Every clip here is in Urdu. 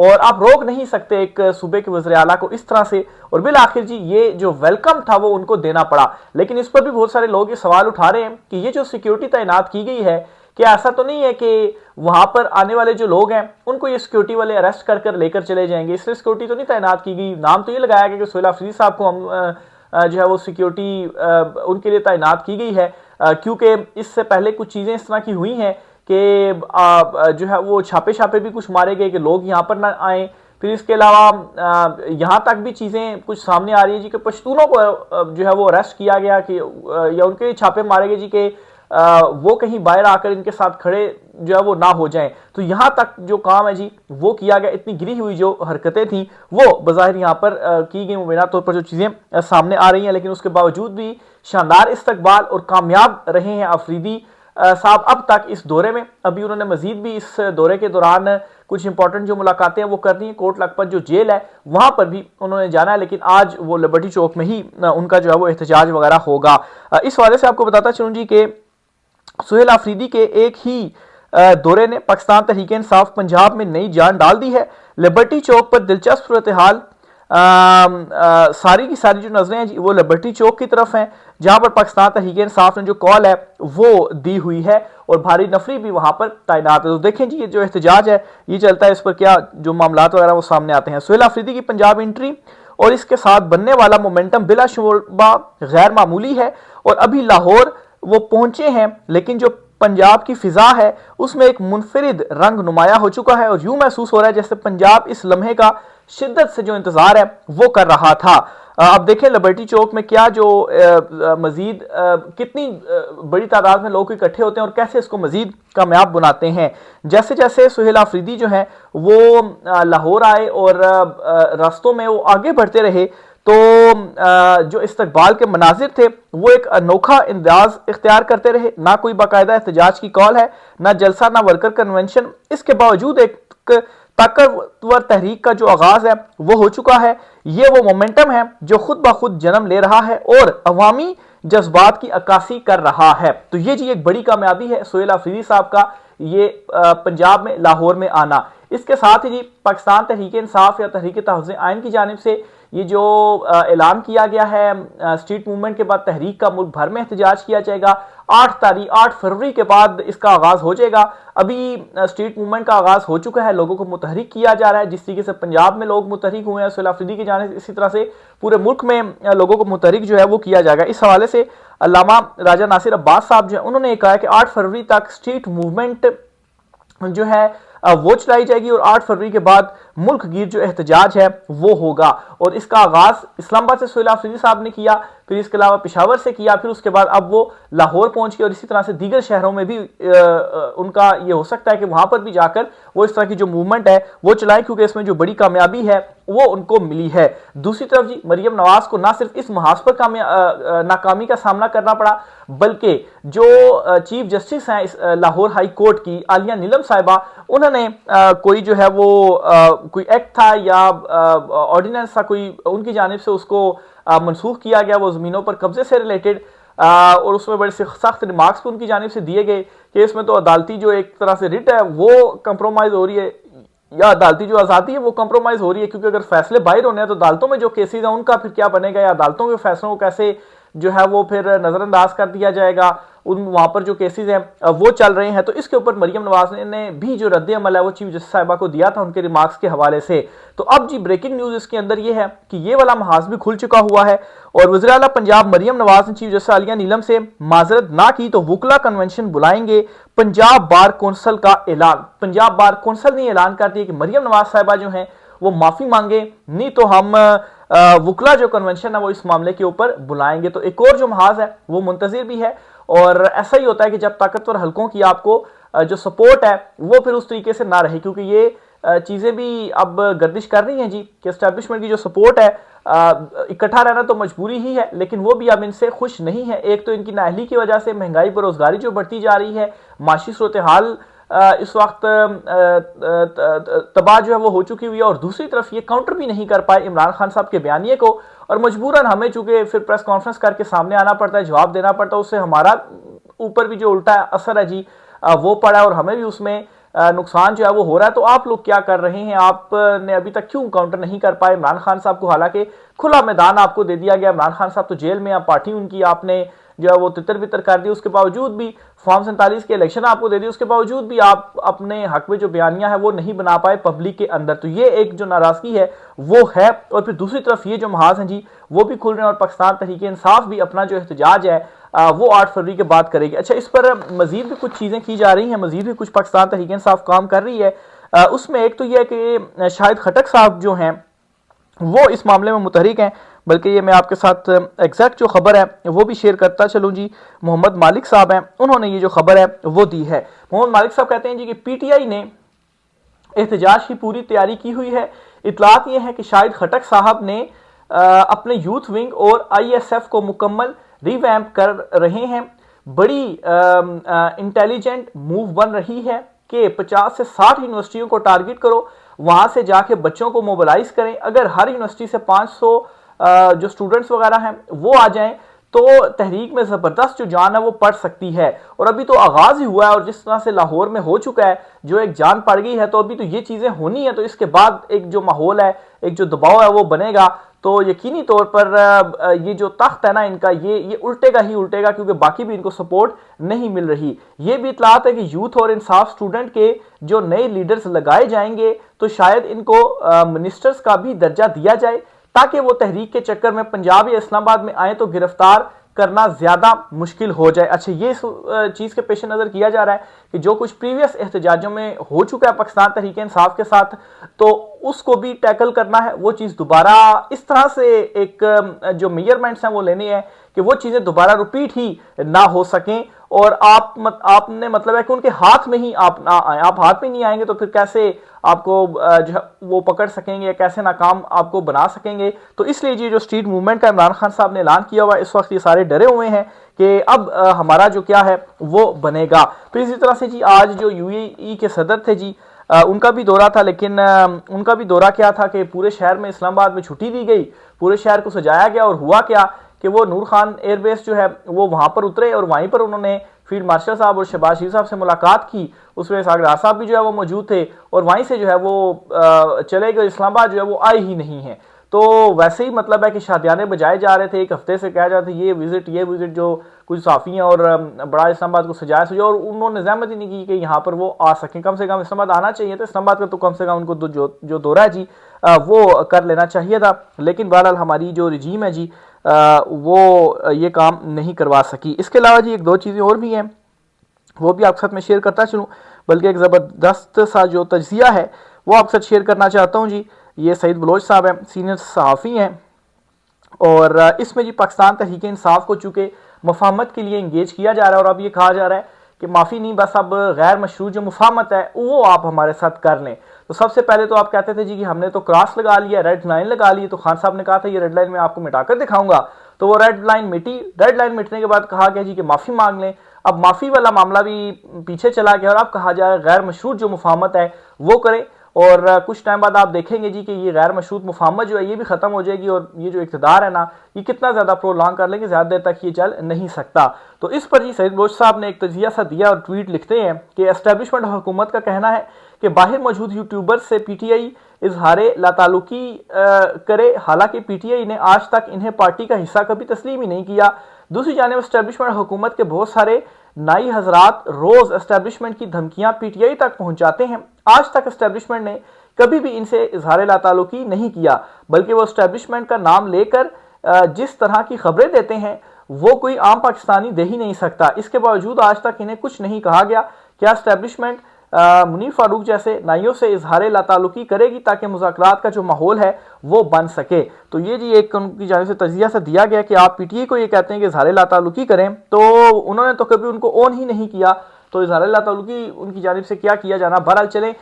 اور آپ روک نہیں سکتے ایک صوبے کے وزیر اعلیٰ کو اس طرح سے، اور بالآخر جی یہ جو ویلکم تھا وہ ان کو دینا پڑا۔ لیکن اس پر بھی بہت سارے لوگ یہ سوال اٹھا رہے ہیں کہ یہ جو سیکیورٹی تعینات کی گئی ہے، کہ ایسا تو نہیں ہے کہ وہاں پر آنے والے جو لوگ ہیں ان کو یہ سیکیورٹی والے اریسٹ کر کر لے کر چلے جائیں گے، اس لیے سیکیورٹی تو نہیں تعینات کی گئی؟ نام تو یہ لگایا گیا کہ سہیل آفریدی صاحب کو ہم جو ہے وہ سیکیورٹی ان کے لیے تعینات کی گئی ہے، کیونکہ اس سے پہلے کچھ چیزیں اس طرح کی ہوئی ہیں کہ جو ہے وہ چھاپے بھی کچھ مارے گئے کہ لوگ یہاں پر نہ آئیں۔ پھر اس کے علاوہ یہاں تک بھی چیزیں کچھ سامنے آ رہی ہیں جی کہ پشتونوں کو جو ہے وہ اریسٹ کیا گیا کہ یا ان کے چھاپے مارے گئے جی کہ وہ کہیں باہر آ کر ان کے ساتھ کھڑے جو ہے وہ نہ ہو جائیں۔ تو یہاں تک جو کام ہے جی وہ کیا گیا، اتنی گری ہوئی جو حرکتیں تھیں وہ بظاہر یہاں پر کی گئی مبینہ طور پر جو چیزیں سامنے آ رہی ہیں، لیکن اس کے باوجود بھی شاندار استقبال اور کامیاب رہے ہیں آفریدی صاحب اب تک اس دورے میں۔ ابھی انہوں نے مزید بھی اس دورے کے دوران کچھ امپورٹنٹ جو ملاقاتیں ہیں وہ کرنی ہیں، کوٹ لکھپت جو جیل ہے وہاں پر بھی انہوں نے جانا ہے، لیکن آج وہ لبرٹی چوک میں ہی ان کا جو ہے وہ احتجاج وغیرہ ہوگا۔ اس حوالے سے آپ کو بتاتا چلوں جی کہ سہیل آفریدی کے ایک ہی دورے نے پاکستان تحریک انصاف پنجاب میں نئی جان ڈال دی ہے۔ لبرٹی چوک پر دلچسپ صورتحال، ساری کی ساری جو نظریں ہیں جی وہ لبرٹی چوک کی طرف ہیں، جہاں پر پاکستان تحریک انصاف نے جو کال ہے وہ دی ہوئی ہے اور بھاری نفری بھی وہاں پر تعینات ہے۔ تو دیکھیں جی یہ جو احتجاج ہے یہ چلتا ہے، اس پر کیا جو معاملات وغیرہ وہ سامنے آتے ہیں۔ سہیل آفریدی کی پنجاب انٹری اور اس کے ساتھ بننے والا مومنٹم بلا شبہ غیر معمولی ہے، اور ابھی لاہور وہ پہنچے ہیں لیکن جو پنجاب کی فضا ہے اس میں ایک منفرد رنگ نمایاں ہو چکا ہے، اور یوں محسوس ہو رہا ہے جیسے پنجاب اس لمحے کا شدت سے جو انتظار ہے وہ کر رہا تھا۔ اب دیکھیں لبرٹی چوک میں کیا جو مزید کتنی بڑی تعداد میں لوگ اکٹھے ہوتے ہیں اور کیسے اس کو مزید کامیاب بناتے ہیں۔ جیسے جیسے سہیل آفریدی جو ہیں وہ لاہور آئے اور راستوں میں وہ آگے بڑھتے رہے تو جو استقبال کے مناظر تھے وہ ایک انوکھا انداز اختیار کرتے رہے، نہ کوئی باقاعدہ احتجاج کی کال ہے، نہ جلسہ، نہ ورکر کنونشن۔ اس کے باوجود ایک طاقتور تحریک کا جو آغاز ہے وہ ہو چکا ہے۔ یہ وہ مومنٹم ہے جو خود بخود جنم لے رہا ہے اور عوامی جذبات کی عکاسی کر رہا ہے۔ تو یہ جی ایک بڑی کامیابی ہے سہیل آفریدی صاحب کا یہ پنجاب میں لاہور میں آنا۔ اس کے ساتھ ہی جی پاکستان تحریک انصاف یا تحریک تحفظ آئین کی جانب سے یہ جو اعلان کیا گیا ہے اسٹریٹ موومنٹ کے بعد تحریک کا ملک بھر میں احتجاج کیا جائے گا۔ 8 فروری کے بعد اس کا آغاز ہو جائے گا۔ ابھی اسٹریٹ موومنٹ کا آغاز ہو چکا ہے، لوگوں کو متحرک کیا جا رہا ہے، جس طریقے سے پنجاب میں لوگ متحرک ہوئے ہیں سہیل آفریدی کی جانب، اسی طرح سے پورے ملک میں لوگوں کو متحرک جو ہے وہ کیا جائے گا۔ اس حوالے سے علامہ راجہ ناصر عباس صاحب جو ہیں انہوں نے کہا کہ 8 فروری تک اسٹریٹ موومنٹ جو ہے وہ چلائی جائے گی اور 8 فروری کے بعد ملک گیر جو احتجاج ہے وہ ہوگا، اور اس کا آغاز اسلام آباد سے سہیل آفریدی صاحب نے کیا، پھر اس کے علاوہ پشاور سے کیا، پھر اس کے بعد اب وہ لاہور پہنچ گئے، اور اسی طرح سے دیگر شہروں میں بھی ان کا یہ ہو سکتا ہے کہ وہاں پر بھی جا کر وہ اس طرح کی جو موومنٹ ہے وہ چلائیں، کیونکہ اس میں جو بڑی کامیابی ہے وہ ان کو ملی ہے۔ دوسری طرف جی مریم نواز کو نہ صرف اس محاذ پر ناکامی کا سامنا کرنا پڑا، بلکہ جو چیف جسٹس ہیں لاہور ہائی کورٹ کی عالیہ نیلم صاحبہ، انہوں نے کوئی جو ہے وہ کوئی ایکٹ تھا یا آرڈیننس تھا کوئی ان کی جانب سے اس کو منسوخ کیا گیا، وہ زمینوں پر قبضے سے ریلیٹڈ، اور اس میں بڑے سخت ریمارکس ان کی جانب سے دیے گئے کہ اس میں تو عدالتی جو ایک طرح سے ریٹ ہے وہ کمپرومائز ہو رہی ہے، یا عدالتی جو آزادی ہے وہ کمپرومائز ہو رہی ہے، کیونکہ اگر فیصلے باہر ہونے ہیں تو عدالتوں میں جو کیسز ہیں ان کا پھر کیا بنے گا، یا عدالتوں کے فیصلوں کو کیسے جو ہے وہ پھر نظر انداز کر دیا جائے گا، وہاں پر جو کیسز ہیں وہ چل رہے ہیں۔ تو اس کے اوپر مریم نواز نے بھی جو رد عمل ہے وہ چیف جسٹس صاحبہ کو دیا تھا ان کے ریمارکس کے حوالے سے۔ تو اب جی بریکنگ نیوز اس کے اندر یہ ہے کہ یہ والا محاذ بھی کھل چکا ہوا ہے، اور وزیر اعلیٰ پنجاب مریم نواز نے چیف جسٹس عالیہ نیلم سے معذرت نہ کی تو وکلا کنونشن بلائیں گے، پنجاب بار کونسل کا اعلان۔ پنجاب بار کونسل نے اعلان کر دیا کہ مریم نواز صاحبہ جو ہیں وہ معافی مانگے، نہیں تو ہم وکلا جو کنونشن ہے وہ اس معاملے کے اوپر بلائیں گے۔ تو ایک اور جو محاذ ہے وہ منتظر بھی ہے، اور ایسا ہی ہوتا ہے کہ جب طاقتور حلقوں کی آپ کو جو سپورٹ ہے وہ پھر اس طریقے سے نہ رہے، کیونکہ یہ چیزیں بھی اب گردش کر رہی ہیں جی کہ اسٹیبلشمنٹ کی جو سپورٹ ہے اکٹھا رہنا تو مجبوری ہی ہے، لیکن وہ بھی اب ان سے خوش نہیں ہے۔ ایک تو ان کی نااہلی کی وجہ سے مہنگائی بے روزگاری جو بڑھتی جا رہی ہے، معاشی صورتحال اس وقت تباہ جو ہے وہ ہو چکی ہوئی ہے، اور دوسری طرف یہ کاؤنٹر بھی نہیں کر پائے عمران خان صاحب کے بیانیے کو، اور مجبوراً ہمیں چونکہ پھر پریس کانفرنس کر کے سامنے آنا پڑتا ہے، جواب دینا پڑتا ہے، اس سے ہمارا اوپر بھی جو الٹا اثر ہے جی وہ پڑا ہے، اور ہمیں بھی اس میں نقصان جو ہے وہ ہو رہا ہے، تو آپ لوگ کیا کر رہے ہیں؟ آپ نے ابھی تک کیوں کاؤنٹر نہیں کر پائے عمران خان صاحب کو؟ حالانکہ کھلا میدان آپ کو دے دیا گیا، عمران خان صاحب تو جیل میں، آپ پارٹی ان کی آپ نے جو ہے وہ تتر بتر کر دی، اس کے باوجود بھی فارم 47 کے الیکشن آپ کو دے دی، اس کے باوجود بھی آپ اپنے حق میں جو بیانیہ ہے وہ نہیں بنا پائے پبلک کے اندر. تو یہ ایک جو ناراضگی ہے وہ ہے. اور پھر دوسری طرف یہ جو محاذ ہیں جی وہ بھی کھل رہے ہیں، اور پاکستان تحریک انصاف بھی اپنا جو احتجاج ہے وہ 8 فروری کے بعد کرے گی. اچھا، اس پر مزید بھی کچھ چیزیں کی جا رہی ہیں، مزید بھی کچھ پاکستان تحریک انصاف کام کر رہی ہے. اس میں ایک تو یہ ہے کہ شاہد خٹک صاحب جو ہیں وہ اس معاملے میں متحرک ہیں، بلکہ یہ میں آپ کے ساتھ ایگزیکٹ جو خبر ہے وہ بھی شیئر کرتا چلوں جی. محمد مالک صاحب ہیں، انہوں نے یہ جو خبر ہے وہ دی ہے. محمد مالک صاحب کہتے ہیں جی کہ پی ٹی آئی نے احتجاج کی پوری تیاری کی ہوئی ہے. اطلاعات یہ ہے کہ شاہد خٹک صاحب نے اپنے یوتھ ونگ اور آئی ایس ایف کو مکمل ری ویمپ کر رہے ہیں. بڑی انٹیلیجنٹ موو بن رہی ہے کہ 50 سے 60 یونیورسٹیوں کو ٹارگٹ کرو، وہاں سے جا کے بچوں کو موبلائز کریں. اگر ہر یونیورسٹی سے 500 جو سٹوڈنٹس وغیرہ ہیں وہ آ جائیں تو تحریک میں زبردست جو جان ہے وہ پڑ سکتی ہے. اور ابھی تو آغاز ہی ہوا ہے، اور جس طرح سے لاہور میں ہو چکا ہے جو ایک جان پڑ گئی ہے، تو ابھی تو یہ چیزیں ہونی ہیں. تو اس کے بعد ایک جو ماحول ہے، ایک جو دباؤ ہے وہ بنے گا. تو یقینی طور پر یہ جو تخت ہے نا ان کا، یہ الٹے گا ہی الٹے گا، کیونکہ باقی بھی ان کو سپورٹ نہیں مل رہی. یہ بھی اطلاعات ہے کہ یوتھ اور انصاف سٹوڈنٹ کے جو نئے لیڈرز لگائے جائیں گے تو شاید ان کو منسٹرز کا بھی درجہ دیا جائے، تاکہ وہ تحریک کے چکر میں پنجاب یا اسلام آباد میں آئیں تو گرفتار کرنا زیادہ مشکل ہو جائے. اچھا، یہ چیز کے پیش نظر کیا جا رہا ہے کہ جو کچھ پریویس احتجاجوں میں ہو چکا ہے پاکستان تحریک انصاف کے ساتھ، تو اس کو بھی ٹیکل کرنا ہے. وہ چیز دوبارہ اس طرح سے ایک جو میئرمنٹس ہیں وہ لینے ہیں کہ وہ چیزیں دوبارہ رپیٹ ہی نہ ہو سکیں. اور آپ نے مطلب ہے کہ ان کے ہاتھ میں ہی آپ نہ آئیں. آپ ہاتھ میں نہیں آئیں گے تو پھر کیسے آپ کو جو ہے وہ پکڑ سکیں گے، کیسے ناکام آپ کو بنا سکیں گے؟ تو اس لیے یہ جو اسٹریٹ موومنٹ کا عمران خان صاحب نے اعلان کیا ہوا ہے، اس وقت یہ سارے ڈرے ہوئے ہیں کہ اب ہمارا جو کیا ہے وہ بنے گا. پھر اسی طرح سے جی آج جو یو اے ای کے صدر تھے جی، ان کا بھی دورہ تھا، لیکن ان کا بھی دورہ کیا تھا کہ پورے شہر میں اسلام آباد میں چھٹی دی گئی، پورے شہر کو سجایا گیا. اور ہوا کیا کہ وہ نور خان ایئر بیس جو ہے وہ وہاں پر اترے، اور وہیں پر انہوں نے فیلڈ مارشل صاحب اور شہباز شریف صاحب سے ملاقات کی. اس میں اسحاق ڈار صاحب بھی جو ہے وہ موجود تھے، اور وہیں سے جو ہے وہ چلے گئے. اسلام آباد جو ہے وہ آئے ہی نہیں ہیں. تو ویسے ہی مطلب ہے کہ شادیانے بجائے جا رہے تھے، ایک ہفتے سے کہا جاتا ہے یہ وزٹ جو کچھ صحافی ہیں اور بڑا اسلام آباد کو سجایا، اور انہوں نے زحمت ہی نہیں کی کہ یہاں پر وہ آ سکیں. کم سے کم اسلام آباد آنا چاہیے تھا، اسلام آباد کا تو کم سے کم ان کو جو دورہ ہے جی وہ کر لینا چاہیے تھا. لیکن بہرحال ہماری جو رجیم ہے جی وہ یہ کام نہیں کروا سکی. اس کے علاوہ جی ایک دو چیزیں اور بھی ہیں، وہ بھی آپ کے ساتھ میں شیئر کرتا چلوں، بلکہ ایک زبردست سا جو تجزیہ ہے وہ آپ کے ساتھ شیئر کرنا چاہتا ہوں جی. یہ سعید بلوچ صاحب ہیں، سینئر صحافی ہیں، اور اس میں جی پاکستان تحریک انصاف کو چونکہ مفاہمت کے لیے انگیج کیا جا رہا ہے، اور اب یہ کہا جا رہا ہے کہ معافی نہیں، بس اب غیر مشروع جو مفاہمت ہے وہ آپ ہمارے ساتھ کر لیں. تو سب سے پہلے تو آپ کہتے تھے جی کہ ہم نے تو کراس لگا لیا، ریڈ لائن لگا لی. تو خان صاحب نے کہا تھا یہ ریڈ لائن میں آپ کو مٹا کر دکھاؤں گا. تو وہ ریڈ لائن مٹی. ریڈ لائن مٹنے کے بعد کہا گیا جی کہ معافی مانگ لیں. اب معافی والا معاملہ بھی پیچھے چلا گیا، اور اب کہا جا رہا ہے غیر مشروط جو مفاہمت ہے وہ کریں. اور کچھ ٹائم بعد آپ دیکھیں گے جی کہ یہ غیر مشروط مفاہمت جو ہے یہ بھی ختم ہو جائے گی، اور یہ جو اقتدار ہے نا یہ کتنا زیادہ پرولانگ کر لیں گے، زیادہ دیر تک یہ چل نہیں سکتا. تو اس پر جی سعید بلوچ صاحب نے ایک تجزیہ سا دیا اور ٹویٹ لکھتے ہیں کہ اسٹیبلشمنٹ حکومت کا کہنا ہے کہ باہر موجود یوٹیوبر سے پی ٹی آئی اظہار لاتعلقی کرے، حالانکہ پی ٹی آئی نے آج تک انہیں پارٹی کا حصہ کبھی تسلیم ہی نہیں کیا. دوسری جانب اسٹیبلشمنٹ حکومت کے بہت سارے نائی حضرات روز اسٹیبلشمنٹ کی دھمکیاں پی ٹی آئی تک پہنچاتے ہیں. آج تک اسٹیبلشمنٹ نے کبھی بھی ان سے اظہار لاتعلقی نہیں کیا، بلکہ وہ اسٹیبلشمنٹ کا نام لے کر جس طرح کی خبریں دیتے ہیں وہ کوئی عام پاکستانی دے ہی نہیں سکتا. اس کے باوجود آج تک انہیں کچھ نہیں کہا گیا. کیا اسٹیبلشمنٹ منیر فاروق جیسے نائیوں سے اظہار لاتعلقی کرے گی تاکہ مذاکرات کا جو ماحول ہے وہ بن سکے؟ تو یہ جی ایک ان کی جانب سے تجزیہ سے دیا گیا کہ آپ پی ٹی آئی کو یہ کہتے ہیں کہ اظہار لاتعلقی کریں، تو انہوں نے تو کبھی ان کو اون ہی نہیں کیا. تو اظہار لاتعلقی ان کی جانب سے کیا جانا. بہرحال چلیں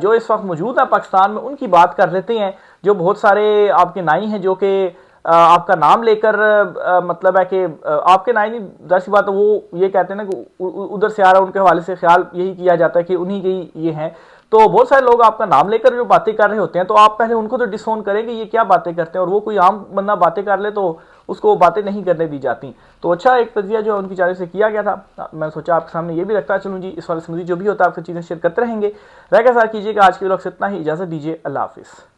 جو اس وقت موجود ہیں پاکستان میں ان کی بات کر لیتے ہیں. جو بہت سارے آپ کے نائی ہیں جو کہ آپ کا نام لے کر مطلب ہے کہ آپ کے نائی نہیں، ظاہر سی بات ہے وہ یہ کہتے ہیں نا کہ ادھر سے آ رہا ہے، ان کے حوالے سے خیال یہی کیا جاتا ہے کہ انہی کے یہ ہیں. تو بہت سارے لوگ آپ کا نام لے کر جو باتیں کر رہے ہوتے ہیں تو آپ پہلے ان کو تو ڈس اون کریں کہ یہ کیا باتیں کرتے ہیں، اور وہ کوئی عام بندہ باتیں کر لے تو اس کو وہ باتیں نہیں کرنے دی جاتی. تو اچھا ایک تجزیہ جو ان کی جانب سے کیا گیا تھا, میں سوچا آپ کے سامنے یہ بھی رکھتا چلوں جی. اس والے سے مزید جو بھی ہوتا ہے آپ سے چیزیں شیئر کرتے رہیں گے. رہ کے ساتھ کیجیے کہ آج کے وقت سے اتنا ہی. اجازت دیجیے. اللہ حافظ.